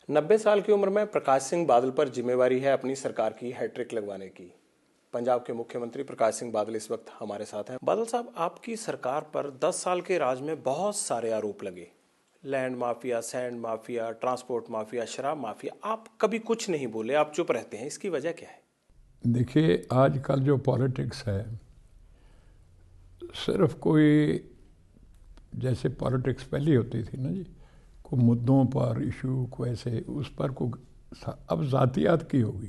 90 साल की उम्र में प्रकाश सिंह बादल पर जिम्मेवारी है अपनी सरकार की हैट्रिक लगवाने की। पंजाब के मुख्यमंत्री प्रकाश सिंह बादल इस वक्त हमारे साथ हैं। बादल साहब, आपकी सरकार पर 10 साल के राज में बहुत सारे आरोप लगे। Land mafia, sand mafia, transport mafia, शराब माफिया। आप कभी कुछ नहीं बोले, आप चुप रहते हैं, इसकी वजह क्या है? देखिए, आजकल जो पॉलिटिक्स है, सिर्फ कोई जैसे पॉलिटिक्स पहले होती थी ना जी, को मुद्दों पर इशू को ऐसे उस पर को अब ज़ातियात की होगी।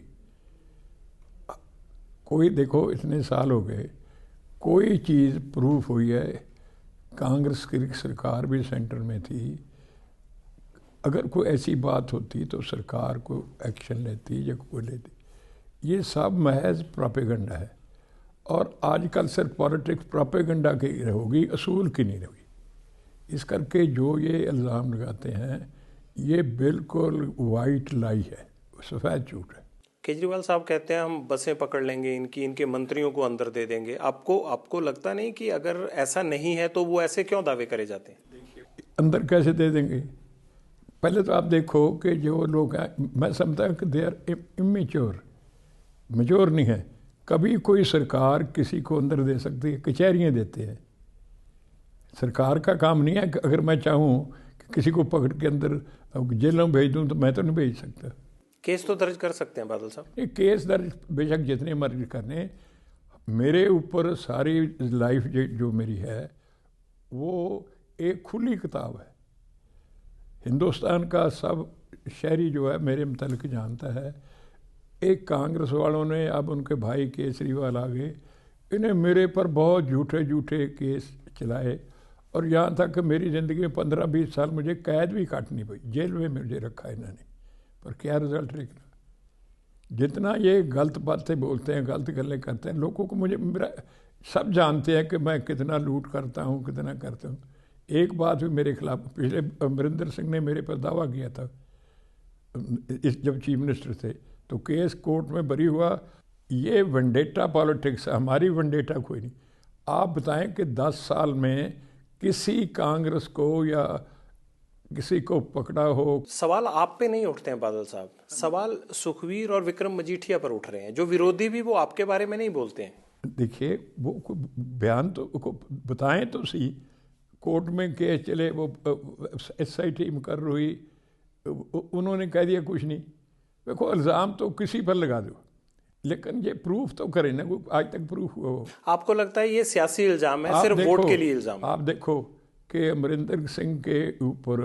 कोई देखो, इतने साल हो गए, कोई चीज़ प्रूफ हुई है। कांग्रेस की सरकार भी सेंटर में थी, अगर कोई ऐसी बात होती तो सरकार को एक्शन लेती या कोई लेती। ये सब महज प्रोपेगेंडा है, और आजकल सिर्फ पॉलिटिक्स प्रोपेगेंडा की होगी, असूल की नहीं होगी। इस करके जो ये इल्ज़ाम लगाते हैं, ये बिल्कुल वाइट लाई है, सफ़ेद झूठ है। केजरीवाल साहब कहते हैं हम बसें पकड़ लेंगे, इनके मंत्रियों को अंदर दे देंगे। आपको लगता नहीं कि अगर ऐसा नहीं है तो वो ऐसे क्यों दावे करे जाते हैं? अंदर कैसे दे देंगे? पहले तो आप देखो कि जो लोग हैं, मैं समझता हूँ कि दे आर इमेच्योर, मेच्योर नहीं है। कभी कोई सरकार किसी को अंदर दे सकती है? कचहरियाँ देते हैं। सरकार का काम नहीं है कि अगर मैं चाहूँ कि किसी को पकड़ के अंदर जेलों में भेज दूँ तो मैं तो नहीं भेज सकता। केस तो दर्ज कर सकते हैं बादल साहब। ये केस दर्ज बेशक जितने मर्जी करने, मेरे ऊपर सारी लाइफ जो मेरी है वो एक खुली किताब है। हिंदुस्तान का सब शहरी जो है मेरे मुतालिक जानता है। एक कांग्रेस वालों ने, अब उनके भाई केजरीवाल आ गए, इन्हें मेरे पर बहुत झूठे झूठे केस चलाए, और यहाँ तक कि मेरी ज़िंदगी में 15-20 साल मुझे कैद भी काटनी पड़ी, जेल में मुझे रखा इन्होंने। पर क्या रिजल्ट निकला? जितना ये गलत बातें बोलते हैं, गलत गल्लें करते हैं, लोगों को मेरा सब जानते हैं कि मैं कितना लूट करता हूँ, कितना करता हूँ। एक बात भी मेरे खिलाफ, पिछले अमरिंदर सिंह ने मेरे पर दावा किया था, जब चीफ मिनिस्टर थे, तो केस कोर्ट में बरी हुआ। ये वंडेटा पॉलिटिक्स है, हमारी वंडेटा कोई नहीं। आप बताएं कि 10 साल में किसी कांग्रेस को या किसी को पकड़ा हो? सवाल आप पे नहीं उठते हैं बादल साहब, सवाल सुखवीर और विक्रम मजीठिया पर उठ रहे हैं। जो विरोधी भी वो आपके बारे में नहीं बोलते हैं। देखिए, वो बयान तो बताएं तो सही। कोर्ट में केस चले, वो SIT मुकर्रर हुई, उन्होंने कह दिया कुछ नहीं। देखो, इल्ज़ाम तो किसी पर लगा दो, लेकिन ये प्रूफ तो करें ना। आज तक प्रूफ हुआ हो? आपको लगता है ये सियासी इल्जाम है, सिर्फ वोट के लिए इल्जाम? आप देखो कि अमरिंदर सिंह के ऊपर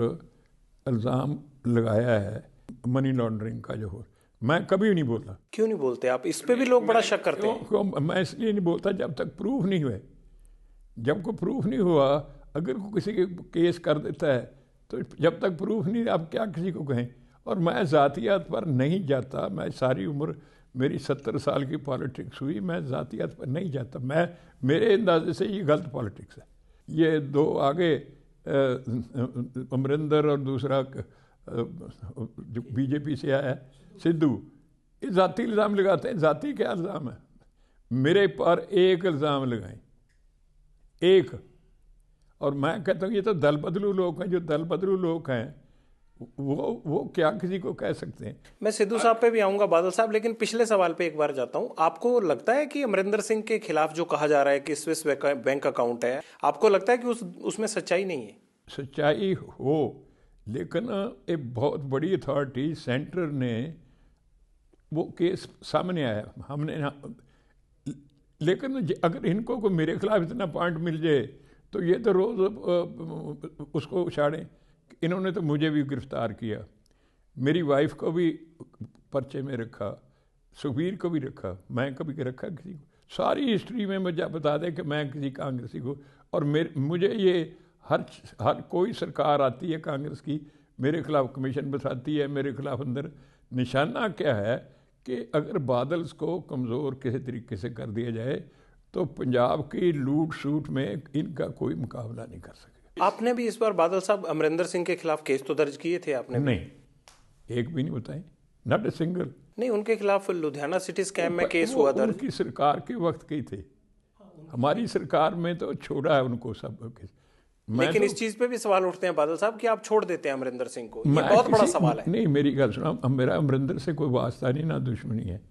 इल्ज़ाम लगाया है मनी लॉन्ड्रिंग का, जो हो, मैं कभी नहीं बोला। क्यों नहीं बोलते आप? इस पे भी लोग बड़ा शक करते हैं। क्यों? मैं इसलिए नहीं बोलता जब तक प्रूफ नहीं हुए। जब कोई प्रूफ नहीं हुआ, अगर कोई किसी के केस कर देता है, तो जब तक प्रूफ नहीं, आप क्या किसी को कहें? और मैं ज़ातियात पर नहीं जाता। मैं सारी उम्र, मेरी 70 साल की पॉलिटिक्स हुई, मैं ज़ातियात पर नहीं जाता। मेरे अंदाजे से ये गलत पॉलिटिक्स है। ये दो आगे, अमरिंदर और दूसरा जो BJP से आया है सिद्धू, ये ज़ाती इल्ज़ाम लगाते हैं। ज़ाती क्या इल्ज़ाम है? मेरे पर एक इल्ज़ाम लगाएं, एक। और मैं कहता हूँ ये तो दल बदलू लोग हैं। जो दल बदलू लोग हैं वो क्या किसी को कह सकते हैं? मैं सिद्धू साहब पे भी आऊंगा बादल साहब, लेकिन पिछले सवाल पे एक बार जाता हूं। आपको लगता है कि अमरिंदर सिंह के खिलाफ जो कहा जा रहा है कि स्विस बैंक अकाउंट है, आपको लगता है कि उसमें सच्चाई नहीं है? सच्चाई हो, लेकिन एक बहुत बड़ी अथॉरिटी सेंटर ने, वो केस सामने आया, हमने, लेकिन अगर इनको को मेरे खिलाफ इतना पॉइंट मिल जाए तो ये तो रोज़ उसको उछाड़ें। इन्होंने तो मुझे भी गिरफ्तार किया, मेरी वाइफ को भी पर्चे में रखा, सुखबीर को भी रखा, मैं कभी रखा किसी को? सारी हिस्ट्री में मुझे बता दें कि मैं किसी कांग्रेसी को, और मुझे ये हर कोई सरकार आती है कांग्रेस की, मेरे खिलाफ कमीशन बताती है, मेरे खिलाफ अंदर। निशाना क्या है कि अगर बादल को कमज़ोर किसी तरीके से कर दिया जाए तो पंजाब की लूट सूट में इनका कोई मुकाबला नहीं कर सके। आपने भी इस बार बादल साहब अमरिंदर सिंह के खिलाफ केस तो दर्ज किए थे आपने? नहीं, एक भी नहीं बताए, नॉट ए सिंगल। नहीं, उनके खिलाफ लुधियाना सिटी स्कैम में केस हुआ दर्ज। उनकी सरकार के वक्त की थे, हमारी सरकार में तो छोड़ा है उनको सब केस। लेकिन तो, इस चीज पे भी सवाल उठते हैं बादल साहब कि आप छोड़ देते हैं अमरिंदर सिंह को, ये मैं बहुत बड़ा सवाल है। नहीं, मेरी गल सुना, मेरा अमरिंदर से कोई वास्ता नहीं, ना दुश्मनी है।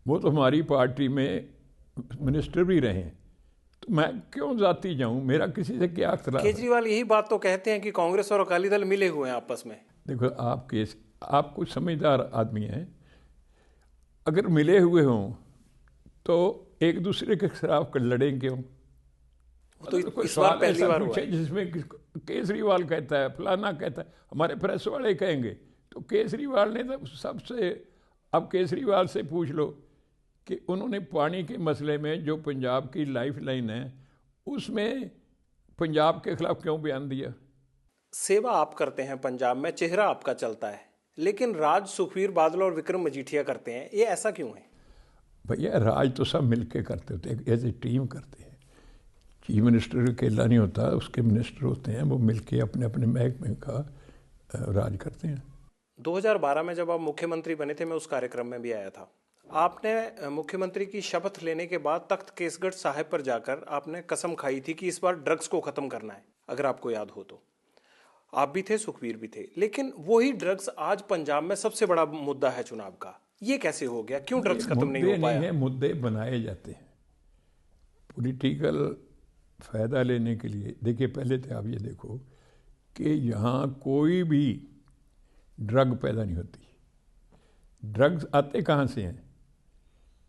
वो तो हमारी पार्टी में मिनिस्टर भी रहे हैं, तो मैं क्यों जाती जाऊं, मेरा किसी से क्या अख्तलाफ है? केजरीवाल यही बात तो कहते हैं कि कांग्रेस और अकाली दल मिले हुए हैं आपस में। देखो, आप कुछ समझदार आदमी हैं, अगर मिले हुए हों तो एक दूसरे के खिलाफ लड़ें क्यों? तो कोई इस बार सवाल पहली ऐसा बार हुआ पूछे है। जिसमें केजरीवाल कहता है, फलाना कहता है, हमारे प्रेस वाले कहेंगे, तो केजरीवाल ने तो सबसे, अब केजरीवाल से पूछ लो कि उन्होंने पानी के मसले में जो पंजाब की लाइफ लाइन है उसमें पंजाब के खिलाफ क्यों बयान दिया? सेवा आप करते हैं पंजाब में, चेहरा आपका चलता है, लेकिन राज सुखबीर बादल और विक्रम मजीठिया करते हैं, ये ऐसा क्यों है? भैया, राज तो सब मिलके करते होते हैं, एज ए टीम करते हैं। चीफ मिनिस्टर अकेला नहीं होता, उसके मिनिस्टर होते हैं, वो मिलके अपने अपने महकमे का राज करते हैं। 2012 में जब आप मुख्यमंत्री बने थे, मैं उस कार्यक्रम में भी आया था। आपने मुख्यमंत्री की शपथ लेने के बाद तख्त केसगढ़ साहिब पर जाकर आपने कसम खाई थी कि इस बार ड्रग्स को खत्म करना है, अगर आपको याद हो तो। आप भी थे, सुखबीर भी थे, लेकिन वही ड्रग्स आज पंजाब में सबसे बड़ा मुद्दा है चुनाव का। ये कैसे हो गया? क्यों ड्रग्स खत्म नहीं हो पाया? मुद्दे बनाए जाते हैं पॉलिटिकल फायदा लेने के लिए। देखिए, पहले तो आप ये देखो कि यहाँ कोई भी ड्रग पैदा नहीं होती। ड्रग्स आते कहाँ से हैं?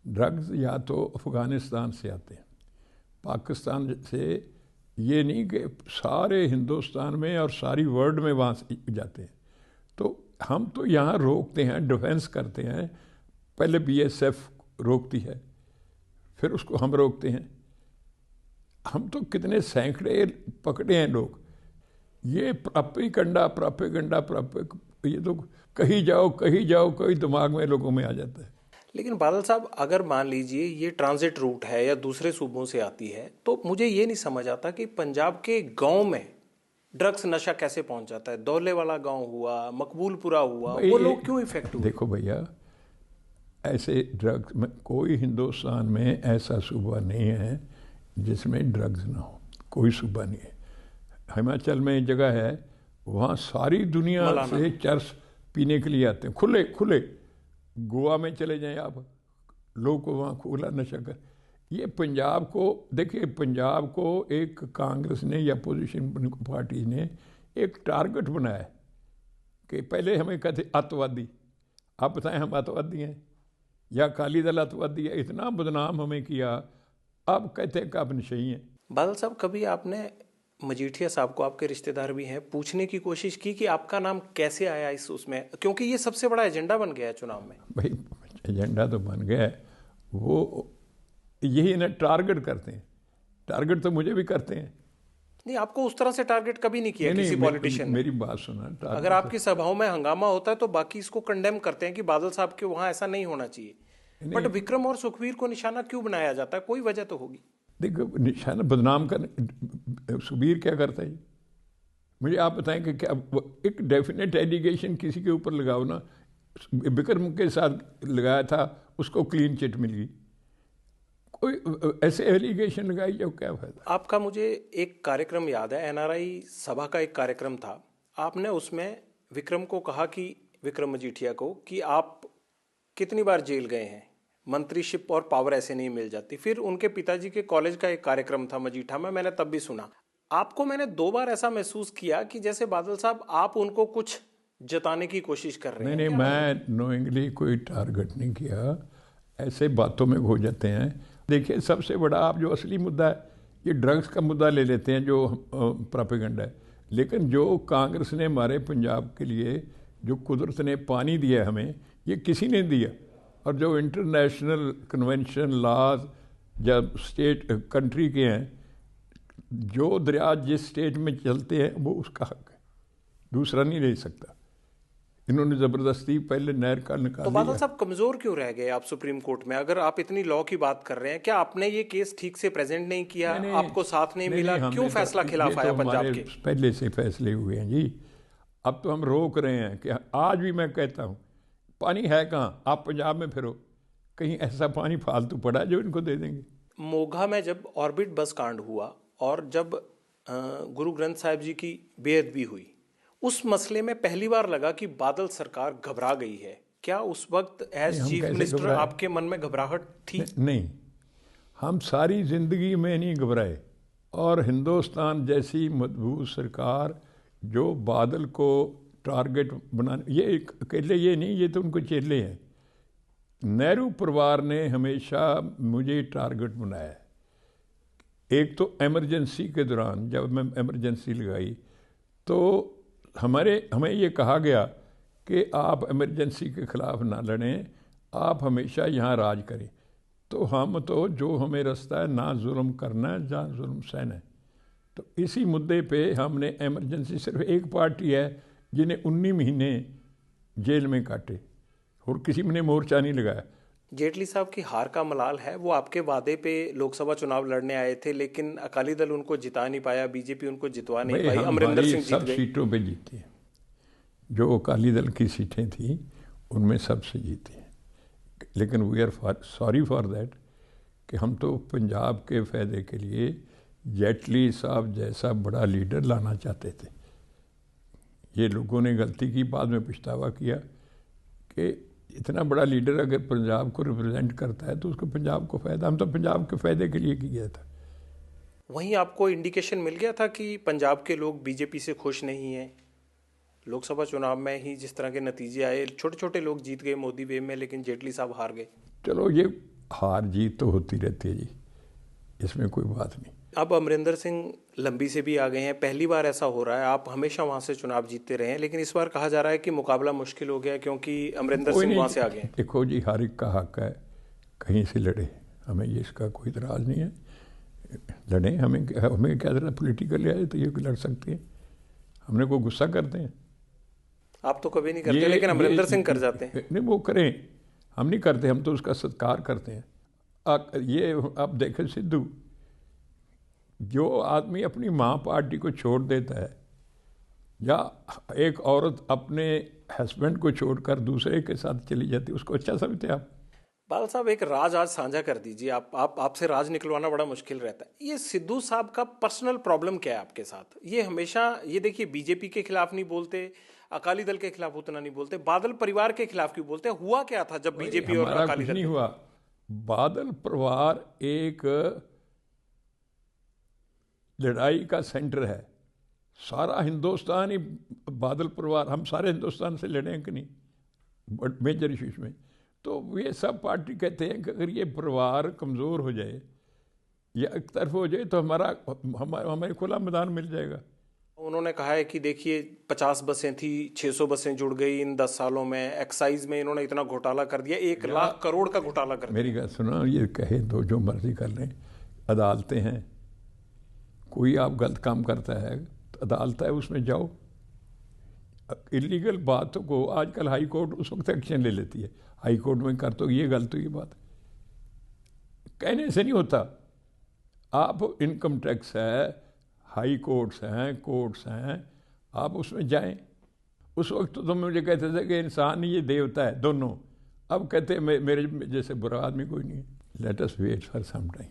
ड्रग्स या तो अफ़गानिस्तान से आते हैं, पाकिस्तान से, ये नहीं कि सारे हिंदुस्तान में और सारी वर्ल्ड में वहाँ से जाते हैं। तो हम तो यहाँ रोकते हैं, डिफेंस करते हैं। पहले बीएसएफ रोकती है, फिर उसको हम रोकते हैं। हम तो कितने सैकड़े पकड़े हैं लोग। ये प्रोपेगंडा, ये तो कहीं जाओ कहीं दिमाग में लोगों में आ जाता है। लेकिन बादल साहब, अगर मान लीजिए ये ट्रांजिट रूट है या दूसरे सूबों से आती है, तो मुझे ये नहीं समझ आता कि पंजाब के गांव में ड्रग्स नशा कैसे पहुंच जाता है। दौले वाला गांव हुआ, मकबूलपुरा हुआ, वो लोग क्यों इफेक्ट हुए? देखो भैया, ऐसे ड्रग्स में कोई हिंदुस्तान में ऐसा सूबा नहीं है जिसमें ड्रग्स ना हो। कोई सूबा नहीं है। हिमाचल में एक जगह है, वहाँ सारी दुनिया से चरस पीने के लिए आते हैं, खुले। गोवा में चले जाएं आप, लोग को वहाँ खुला नशा कर। ये पंजाब को देखिए, पंजाब को एक कांग्रेस ने या अपोजिशन पार्टी ने एक टारगेट बनाया है कि पहले हमें कहते अतवादी, आप बताएं हम अतवादी हैं या अकाली दल अतवादी है? इतना बदनाम हमें किया, अब कहते हैं कि आप नशई हैं। बादल साहब, कभी आपने मजीठिया साहब को, आपके रिश्तेदार भी हैं, पूछने की कोशिश की कि आपका नाम कैसे आया इस उसमें? क्योंकि ये सबसे बड़ा एजेंडा बन गया है चुनाव में। भाई, एजेंडा तो बन गया है, वो यही ना टारगेट करते हैं। टारगेट तो मुझे भी करते हैं। नहीं, आपको उस तरह से टारगेट कभी नहीं किया किसी पॉलिटिशियन ने। मेरी बात सुना, अगर आपकी सभाओं में हंगामा होता है तो बाकी इसको कंडेम करते हैं कि बादल साहब के वहां ऐसा नहीं होना चाहिए, बट विक्रम और सुखबीर को निशाना क्यों बनाया जाता है? कोई वजह तो होगी। देखो, निशाना बदनाम कर, सुखबीर क्या करता है? मुझे आप बताएं कि क्या एक डेफिनेट एलिगेशन किसी के ऊपर लगाओ ना। विक्रम के साथ लगाया था, उसको क्लीन चिट मिल गई। कोई ऐसे एलिगेशन लगाई जो क्या फायदा? आपका मुझे एक कार्यक्रम याद है, एनआरआई सभा का एक कार्यक्रम था। आपने उसमें विक्रम को कहा कि, विक्रम मजीठिया को, कि आप कितनी बार जेल गए हैं, मंत्रीशिप और पावर ऐसे नहीं मिल जाती। फिर उनके पिताजी के कॉलेज का एक कार्यक्रम था मजीठा में, मैंने तब भी सुना। आपको मैंने 2 बार ऐसा महसूस किया कि जैसे बादल साहब आप उनको कुछ जताने की कोशिश कर रहे हैं। नहीं, मैं नोइंगली कोई टारगेट नहीं किया, ऐसे बातों में हो जाते हैं। देखिए, सबसे बड़ा आप जो असली मुद्दा है, ये ड्रग्स का मुद्दा ले लेते हैं जो प्रोपेगेंडा है। लेकिन जो कांग्रेस ने हमारे पंजाब के लिए, जो कुदरत ने पानी दिया है हमें, ये किसी ने दिया। और जो इंटरनेशनल कन्वेंशन लॉज जब स्टेट कंट्री के हैं, जो दरिया जिस स्टेट में चलते हैं वो उसका हक है, दूसरा नहीं ले सकता। इन्होंने ज़बरदस्ती पहले नहर का निकाल तो बादल साहब, कमज़ोर क्यों रह गए आप सुप्रीम कोर्ट में? अगर आप इतनी लॉ की बात कर रहे हैं, क्या आपने ये केस ठीक से प्रेजेंट नहीं किया? आपको साथ नहीं मिला? क्यों फैसला खिलाफ आया पंजाब के? पहले से फैसले हुए हैं जी। अब तो हम रोक रहे हैं कि आज भी मैं कहता हूँ, पानी है कहाँ? आप पंजाब में फिरो, कहीं ऐसा पानी फालतू पड़ा जो इनको दे देंगे। मोगा में जब ऑर्बिट बस कांड हुआ और जब गुरु ग्रंथ साहिब जी की बेअदबी हुई, उस मसले में पहली बार लगा कि बादल सरकार घबरा गई है। क्या उस वक्त एज हम चीफ कैसे मिनिस्टर घबराए? आपके मन में घबराहट थी? नहीं, हम सारी जिंदगी में नहीं घबराए। और हिंदुस्तान जैसी मजबूत सरकार जो बादल को टारगेट बनाने, ये अकेले ये नहीं, ये तो उनको चेले हैं। नेहरू परिवार ने हमेशा मुझे टारगेट बनाया है। एक तो इमरजेंसी के दौरान जब मैं इमरजेंसी लगाई तो हमें ये कहा गया कि आप इमरजेंसी के ख़िलाफ़ ना लड़ें, आप हमेशा यहाँ राज करें। तो हम तो जो हमें रास्ता है ना जुल्म करना है ना जुल्म सहना है। तो इसी मुद्दे पे हमने इमरजेंसी, सिर्फ एक पार्टी है जिन्हें 19 महीने जेल में काटे और किसी ने मोर्चा नहीं लगाया। जेटली साहब की हार का मलाल है, वो आपके वादे पे लोकसभा चुनाव लड़ने आए थे लेकिन अकाली दल उनको जिता नहीं पाया, बीजेपी उनको जितवा नहीं भाई पाई, हम अमरिंदर हमारी सिंह जीत सब गए। सीटों पे जीते हैं, जो अकाली दल की सीटें थी उनमें सबसे जीते हैं। लेकिन we are sorry for that कि हम तो पंजाब के फ़ायदे के लिए जेटली साहब जैसा बड़ा लीडर लाना चाहते थे। ये लोगों ने गलती की, बाद में पछतावा किया कि इतना बड़ा लीडर अगर पंजाब को रिप्रेजेंट करता है तो उसको पंजाब को फ़ायदा, हम तो पंजाब के फ़ायदे के लिए किया था। वहीं आपको इंडिकेशन मिल गया था कि पंजाब के लोग बीजेपी से खुश नहीं हैं? लोकसभा चुनाव में ही जिस तरह के नतीजे आए, छोटे छोटे लोग जीत गए मोदी वे में, लेकिन जेटली साहब हार गए। चलो ये हार जीत तो होती रहती है जी, इसमें कोई बात नहीं। अब अमरिंदर सिंह लंबी से भी आ गए हैं, पहली बार ऐसा हो रहा है, आप हमेशा वहां से चुनाव जीतते रहे हैं, लेकिन इस बार कहा जा रहा है कि मुकाबला मुश्किल हो गया क्योंकि अमरिंदर सिंह वहां से आ गए हैं। देखो जी, हर एक का हक है कहीं से लड़े, हमें ये इसका कोई इतराज़ नहीं है, लड़ें। हमें क्या जरा पोलिटिकल है तो ये लड़ सकते हैं, हमने कोई गुस्सा करते हैं? आप तो कभी नहीं करते, लेकिन अमरिंदर सिंह कर जाते हैं। नहीं, वो करें, हम नहीं करते, हम तो उसका सत्कार करते हैं। ये आप देखें सिद्धू, जो आदमी अपनी माँ पार्टी को छोड़ देता है या एक औरत अपने हस्बैंड को छोड़कर दूसरे के साथ चली जाती है, उसको अच्छा समझते हैं आप? बाल साहब, एक राज आज साझा कर दीजिए। आपसे राज निकलवाना बड़ा मुश्किल रहता है। ये सिद्धू साहब का पर्सनल प्रॉब्लम क्या है आपके साथ? ये हमेशा, ये देखिए, बीजेपी के खिलाफ नहीं बोलते, अकाली दल के खिलाफ उतना नहीं बोलते, बादल परिवार के खिलाफ क्यों बोलते? हुआ क्या था जब बीजेपी और अकाली दल? नहीं हुआ। बादल परिवार एक लड़ाई का सेंटर है, सारा हिंदुस्तान ही बादल परिवार, हम सारे हिंदुस्तान से लड़े हैं कि नहीं बट मेजर इशूज में। तो ये सब पार्टी कहते हैं कि अगर ये परिवार कमज़ोर हो जाए या एक तरफ हो जाए तो हमें खुला मैदान मिल जाएगा। उन्होंने कहा है कि देखिए 50 बसें थी, 600 बसें जुड़ गई इन 10 सालों में, एक्साइज में इन्होंने इतना घोटाला कर दिया, 1 लाख करोड़ का घोटाला कर दिया। मेरी बात सुनो, ये कहे तो जो मर्जी कर लें, अदालतें हैं, कोई आप गलत काम करता है तो अदालत है, उसमें जाओ। इलीगल बातों को आजकल हाई कोर्ट उस वक्त एक्शन ले लेती है, हाई कोर्ट में कर तो ये गलत हुई बात, कहने से नहीं होता। आप इनकम टैक्स है, हाई कोर्ट्स हैं, कोर्ट्स हैं, आप उसमें जाएं। उस वक्त तो मुझे कहते थे कि इंसान ये देवता है, दोनों। अब कहते मेरे जैसे बुरा आदमी कोई नहीं है। Let us wait for some time.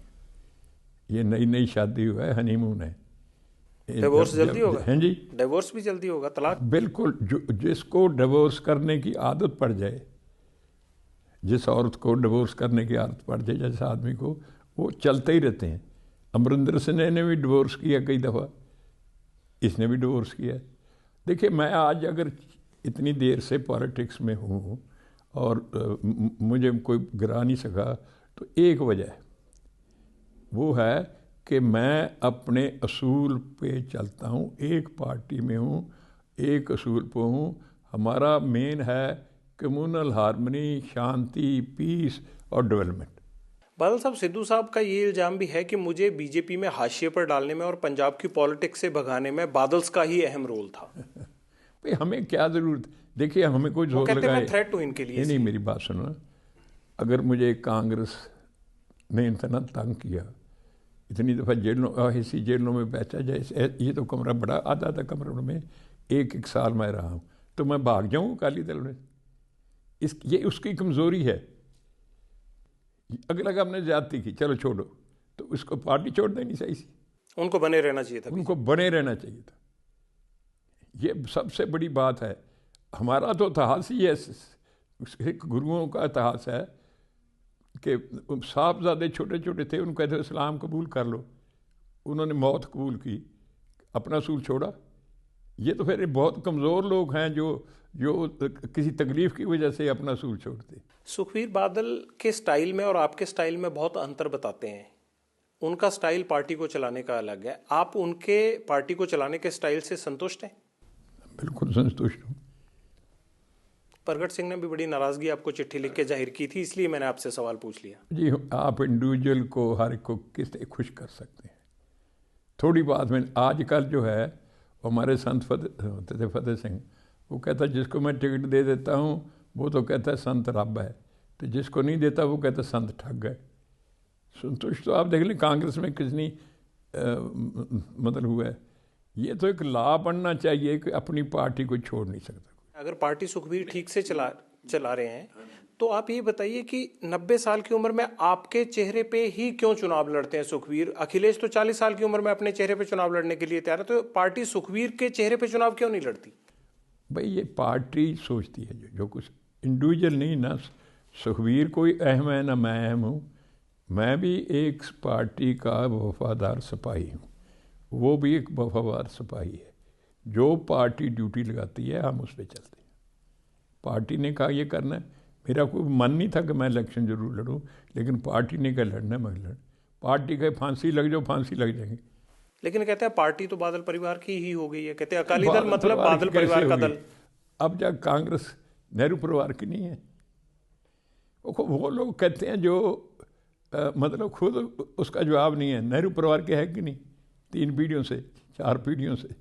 ये नई नई शादी हुआ है, हनीमून है। डिवोर्स जल्दी होगा? हैं जी, डिवोर्स भी जल्दी होगा, तलाक? बिल्कुल। जिसको डिवोर्स करने की आदत पड़ जाए, जिस औरत को डिवोर्स करने की आदत पड़ जाए, जैसे आदमी को, वो चलते ही रहते हैं। अमरिंदर सिंह ने भी डिवोर्स किया कई दफ़ा, इसने भी डिवोर्स किया। देखिए, मैं आज अगर इतनी देर से पॉलिटिक्स में हूँ और मुझे कोई गिरा नहीं सका, तो एक वजह है, वो है कि मैं अपने असूल पे चलता हूँ, एक पार्टी में हूँ, एक असूल पे हूँ। हमारा मेन है कम्युनल हार्मनी, शांति, पीस और डेवलपमेंट। बादल साहब, सिद्धू साहब का ये इल्जाम भी है कि मुझे बीजेपी में हाशिए पर डालने में और पंजाब की पॉलिटिक्स से भगाने में बादल्स का ही अहम रोल था। भाई हमें क्या ज़रूरत? देखिए, हमें कोई जोर लगाए, मैं थ्रेट हूं इनके लिए। नहीं, मेरी बात सुनो। अगर मुझे कांग्रेस ने इतना तंग किया, इतनी दफ़ा जेलों, ऐसी जेलों में बैठा जाए, ये तो कमरा बड़ा, आधा कमरे में एक साल में रहा हूँ, तो मैं भाग जाऊँ अकाली दल में? ये उसकी कमज़ोरी है। अगर हमने ज्यादती की, चलो छोड़ो, तो उसको पार्टी छोड़ देनी चाहिए। उनको बने रहना चाहिए था, उनको बने रहना चाहिए था। ये सबसे बड़ी बात है। हमारा तो इतिहास ही है, सिख गुरुओं का इतिहास है कि साहबजादे छोटे छोटे थे, उनको कहते इस्लाम कबूल कर लो, उन्होंने मौत कबूल की, अपना असूल छोड़ा। ये तो फिर बहुत कमज़ोर लोग हैं जो किसी तकलीफ़ की वजह से अपना असूल छोड़ते। सुखबीर बादल के स्टाइल में और आपके स्टाइल में बहुत अंतर बताते हैं। उनका स्टाइल पार्टी को चलाने का अलग है, आप उनके पार्टी को चलाने के स्टाइल से संतुष्ट हैं? बिल्कुल संतुष्ट हूँ। प्रगट सिंह ने भी बड़ी नाराज़गी आपको चिट्ठी लिख के जाहिर की थी, इसलिए मैंने आपसे सवाल पूछ लिया। जी, आप इंडिविजुअल को हर एक को किस तरह खुश कर सकते हैं। थोड़ी बात में आजकल जो है, हमारे संत फतेह सिंह, वो कहता है जिसको मैं टिकट दे देता हूँ वो तो कहता है संत रब है, तो जिसको नहीं देता वो कहता है संत ठग है। संतुष्ट तो आप देख लें कांग्रेस में कितनी मतलब हुआ है। ये तो एक लॉ बनना चाहिए कि अपनी पार्टी को छोड़ नहीं सकता। अगर पार्टी सुखबीर ठीक से चला रहे हैं तो आप ये बताइए कि 90 साल की उम्र में आपके चेहरे पे ही क्यों चुनाव लड़ते हैं सुखबीर? अखिलेश तो 40 साल की उम्र में अपने चेहरे पे चुनाव लड़ने के लिए तैयार है, तो पार्टी सुखबीर के चेहरे पे चुनाव क्यों नहीं लड़ती? भाई ये पार्टी सोचती है जो कुछ इंडिविजुअल नहीं ना। सुखबीर कोई अहम है ना मैं अहम हूँ, मैं भी एक पार्टी का वफादार सिपाही हूँ, वो भी एक वफादार सिपाही है। जो पार्टी ड्यूटी लगाती है हम उस पर चलते हैं। पार्टी ने कहा ये करना है, मेरा कोई मन नहीं था कि मैं इलेक्शन जरूर लड़ूं, लेकिन पार्टी ने कहा लड़ना मैं लड़। पार्टी कहे फांसी लग जाओ, फांसी लग जाएंगे। लेकिन कहते हैं पार्टी तो बादल परिवार की ही हो गई है, कहते हैं अकाली दल मतलब बादल परिवार का दल। अब जब कांग्रेस नेहरू परिवार की नहीं है। वो लोग कहते हैं जो मतलब खुद उसका जवाब नहीं है। नेहरू परिवार के है कि नहीं, 3 पीढ़ियों से 4 पीढ़ियों से।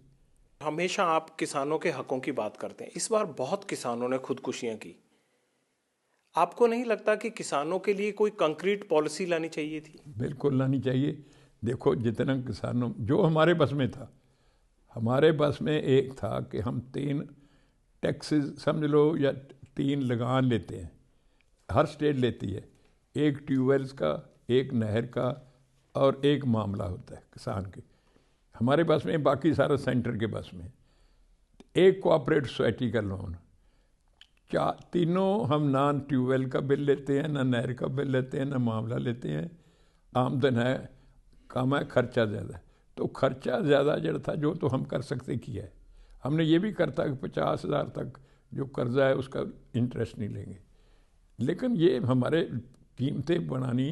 हमेशा आप किसानों के हकों की बात करते हैं, इस बार बहुत किसानों ने खुदकुशियां की। आपको नहीं लगता कि किसानों के लिए कोई कंक्रीट पॉलिसी लानी चाहिए थी? बिल्कुल लानी चाहिए। देखो जितना किसानों जो हमारे बस में था, हमारे बस में एक था कि हम 3 टैक्सेस समझ लो या 3 लगान लेते हैं, हर स्टेट लेती है। एक ट्यूबवेल्स का, एक नहर का और एक मामला होता है किसान के। हमारे बस में, बाकी सारा सेंटर के बस में। एक कोऑपरेटिव सोसाइटी का लोन, तीनों हम ना ट्यूबवेल का बिल लेते हैं, ना नहर का बिल लेते हैं, ना मामला लेते हैं। आमदन है कम है, खर्चा ज़्यादा है। तो खर्चा ज़्यादा जड़ था जो तो हम कर सकते किया है। हमने ये भी करता कि 50,000 तक जो कर्जा है उसका इंटरेस्ट नहीं लेंगे। लेकिन ये हमारे कीमतें बनानी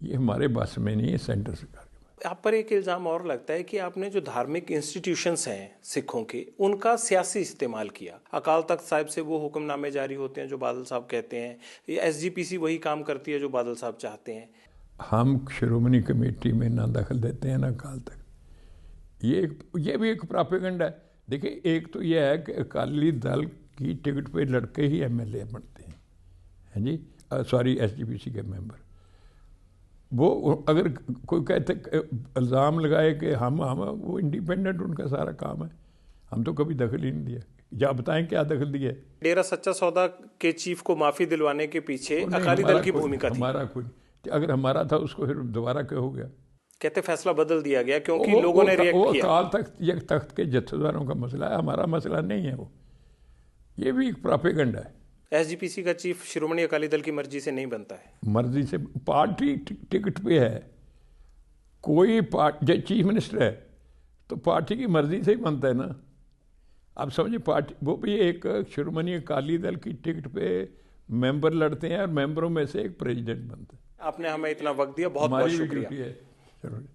ये हमारे बस में नहीं है, सेंटर सरकार के पास। आप पर एक इल्ज़ाम और लगता है कि आपने जो धार्मिक इंस्टीट्यूशंस हैं सिखों के, उनका सियासी इस्तेमाल किया। अकाल तख्त साहिब से वो हुक्मनामे जारी होते हैं जो बादल साहब कहते हैं, ये SGPC वही काम करती है जो बादल साहब चाहते हैं। हम श्रोमणी कमेटी में ना दखल देते हैं ना अकाल तख्त। ये भी एक प्रोपेगेंडा है। देखिए, एक तो ये है कि अकाली दल की टिकट पे लड़के ही MLA बनते हैं जी, सॉरी SGPC के मेंबर। वो अगर कोई कहते इल्ज़ाम लगाए कि हम वो इंडिपेंडेंट, उनका सारा काम है। हम तो कभी दखल ही नहीं दिया। या बताएं क्या दखल दिया है? डेरा सच्चा सौदा के चीफ को माफ़ी दिलवाने के पीछे अकाली दल की भूमिका थी। हमारा कोई, अगर हमारा था उसको फिर दोबारा क्या हो गया? कहते फैसला बदल दिया गया क्योंकि लोगों ने रिएक्ट किया। अकाल तख्त के जत्थेदारों का मसला है, हमारा मसला नहीं है वो। ये भी एक प्रोपेगेंडा है। SGPC का चीफ श्रोमणी अकाली दल की मर्जी से नहीं बनता है। मर्जी से पार्टी टिकट पे है। कोई चीफ मिनिस्टर है तो पार्टी की मर्जी से ही बनता है ना। आप समझिए, पार्टी वो भी एक श्रोमणी अकाली दल की टिकट पे मेंबर लड़ते हैं और मेंबरों में से एक प्रेसिडेंट बनता है। आपने हमें इतना वक्त दिया, बहुत बहुत शुक्रिया। जरूर।